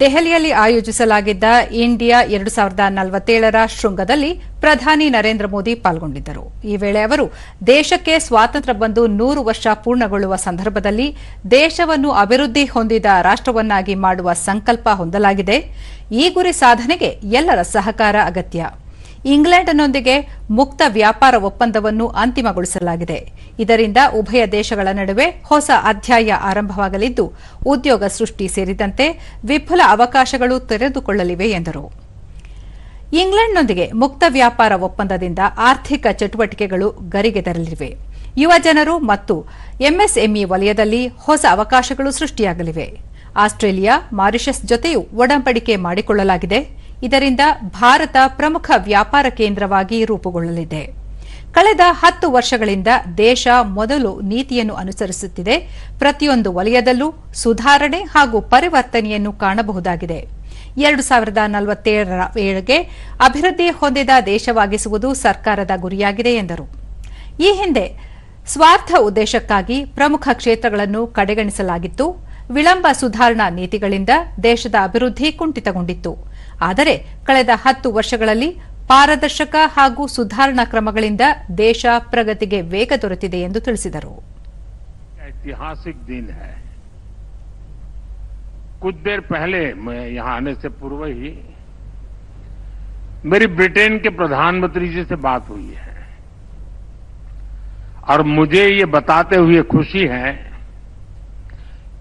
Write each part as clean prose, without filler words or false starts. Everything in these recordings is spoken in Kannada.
ದೆಹಲಿಯಲ್ಲಿ ಆಯೋಜಿಸಲಾಗಿದ್ದ ಇಂಡಿಯಾ 2047ರ ಶೃಂಗದಲ್ಲಿ ಪ್ರಧಾನಿ ನರೇಂದ್ರ ಮೋದಿ ಪಾಲ್ಗೊಂಡಿದ್ದರು. ಈ ವೇಳೆ ಅವರು ದೇಶಕ್ಕೆ ಸ್ವಾತಂತ್ರ್ಯ ಬಂದು 100 ವರ್ಷ ಪೂರ್ಣಗೊಳ್ಳುವ ಸಂದರ್ಭದಲ್ಲಿ ದೇಶವನ್ನು ಅಭಿವೃದ್ಧಿ ಹೊಂದಿದ ರಾಷ್ಟವನ್ನಾಗಿ ಮಾಡುವ ಸಂಕಲ್ಪ ಹೊಂದಲಾಗಿದೆ. ಈ ಗುರಿ ಸಾಧನೆಗೆ ಎಲ್ಲರ ಸಹಕಾರ ಅಗತ್ಯ. ಇಂಗ್ಲೆಂಡ್ನೊಂದಿಗೆ ಮುಕ್ತ ವ್ಯಾಪಾರ ಒಪ್ಪಂದವನ್ನು ಅಂತಿಮಗೊಳಿಸಲಾಗಿದೆ. ಇದರಿಂದ ಉಭಯ ದೇಶಗಳ ನಡುವೆ ಹೊಸ ಅಧ್ಯಾಯ ಆರಂಭವಾಗಲಿದ್ದು, ಉದ್ಯೋಗ ಸೃಷ್ಟಿ ಸೇರಿದಂತೆ ವಿಪುಲ ಅವಕಾಶಗಳು ತೆರೆದುಕೊಳ್ಳಲಿವೆ ಎಂದರು. ಇಂಗ್ಲೆಂಡ್ನೊಂದಿಗೆ ಮುಕ್ತ ವ್ಯಾಪಾರ ಒಪ್ಪಂದದಿಂದ ಆರ್ಥಿಕ ಚಟುವಟಿಕೆಗಳು ಗರಿಗೆದರಲಿವೆ. ಯುವ ಜನರು ಮತ್ತು ಎಂಎಸ್ಎಂಇ ವಲಯದಲ್ಲಿ ಹೊಸ ಅವಕಾಶಗಳು ಸೃಷ್ಟಿಯಾಗಲಿವೆ. ಆಸ್ಟ್ರೇಲಿಯಾ, ಮಾರಿಷಸ್ ಜೊತೆಯೂ ಒಡಂಬಡಿಕೆ ಮಾಡಿಕೊಳ್ಳಲಾಗಿದೆ. ಇದರಿಂದ ಭಾರತ ಪ್ರಮುಖ ವ್ಯಾಪಾರ ಕೇಂದ್ರವಾಗಿ ರೂಪುಗೊಳ್ಳಲಿದೆ. ಕಳೆದ 10 ವರ್ಷಗಳಿಂದ ದೇಶ ಮೊದಲು ನೀತಿಯನ್ನು ಅನುಸರಿಸುತ್ತಿದೆ. ಪ್ರತಿಯೊಂದು ವಲಯದಲ್ಲೂ ಸುಧಾರಣೆ ಹಾಗೂ ಪರಿವರ್ತನೆಯನ್ನು ಕಾಣಬಹುದಾಗಿದೆ. 2047ರ ವೇಳೆಗೆ ಅಭಿವೃದ್ಧಿ ಹೊಂದಿದ ದೇಶವಾಗಿಸುವುದು ಸರ್ಕಾರದ ಗುರಿಯಾಗಿದೆ ಎಂದರು. ಈ ಹಿಂದೆ ಸ್ವಾರ್ಥ ಉದ್ದೇಶಕ್ಕಾಗಿ ಪ್ರಮುಖ ಕ್ಷೇತ್ರಗಳನ್ನು ಕಡೆಗಣಿಸಲಾಗಿತ್ತು. ವಿಳಂಬ ಸುಧಾರಣಾ ನೀತಿಗಳಿಂದ ದೇಶದ ಅಭಿವೃದ್ಧಿ ಕುಂಠಿತಗೊಂಡಿತ್ತು. ಆದರೆ ಕಳೆದ 10 ವರ್ಷಗಳಲ್ಲಿ ಪಾರದರ್ಶಕ ಹಾಗೂ ಸುಧಾರಣಾ ಕ್ರಮಗಳಿಂದ ದೇಶ ಪ್ರಗತಿಗೆ ವೇಗ ದೊರೆತಿದೆ ಎಂದು ತಿಳಿಸಿದರು. ऐतिहासिक दिन है। कुछ देर पहले मैं यहां आने से पूर्व ही मेरी ब्रिटेन के प्रधानमंत्री जी से बात हुई है और मुझे ये बताते हुए खुशी है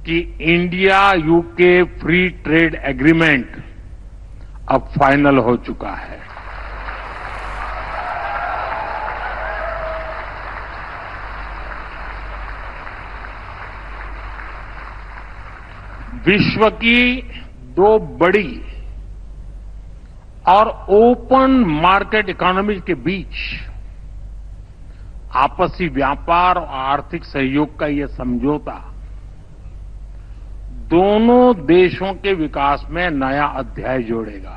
कि India UK free trade agreement अब फाइनल हो चुका है। विश्व की 2 बड़ी और ओपन मार्केट इकोनॉमी के बीच आपसी व्यापार और आर्थिक सहयोग का यह समझौता दोनों देशों के विकास में नया अध्याय जोड़ेगा।